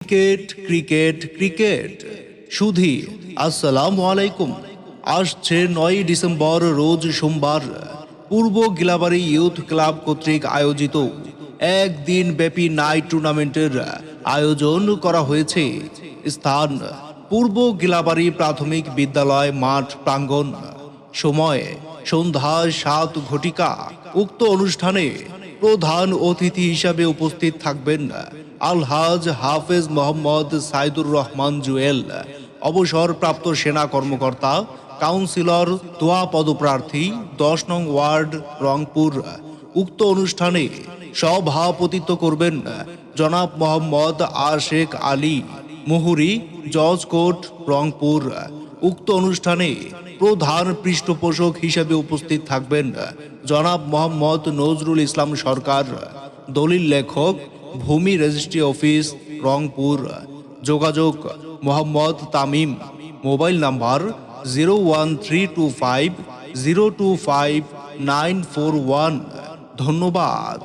Cricket cricket cricket সুধী আসসালামু আলাইকুম। আসছে 9 ডিসেম্বর রোজ সোমবার পূর্ব গিলাবাড়ি ইউথ ক্লাব কর্তৃক আয়োজিত একদিন ব্যাপী নাইট টুর্নামেন্টের আয়োজন করা হয়েছে। স্থান পূর্ব গিলাবাড়ি প্রাথমিক বিদ্যালয় মাঠ প্রাঙ্গণ। সময় সন্ধ্যা 7 ঘটিকা। উক্ত অনুষ্ঠানে প্রধান অতিথি হিসাবে উপস্থিত থাকবেন আলহাজ হাফেজ মোহাম্মদ সাইদুর রহমান জুয়েল, অবসরপ্রাপ্ত সেনা কর্মকর্তা, কাউন্সিলর, দোয়া পদপ্রার্থী, 10 নং ওয়ার্ড, রংপুর। উক্ত অনুষ্ঠানে সভাপতিত্ব করবেন জনাব মোহাম্মদ আশেক আলী, মুহুরী, জজ কোর্ট, রংপুর। উক্ত অনুষ্ঠানে প্রধান পৃষ্ঠপোষক হিসেবে উপস্থিত থাকবেন জনাব মোহাম্মদ নজরুল ইসলাম সরকার, দলিল লেখক, ভূমি রেজিস্ট্রি অফিস, রংপুর। যোগাযোগ মোহাম্মদ তামিম, মোবাইল নাম্বার 01325 025 941। ধন্যবাদ।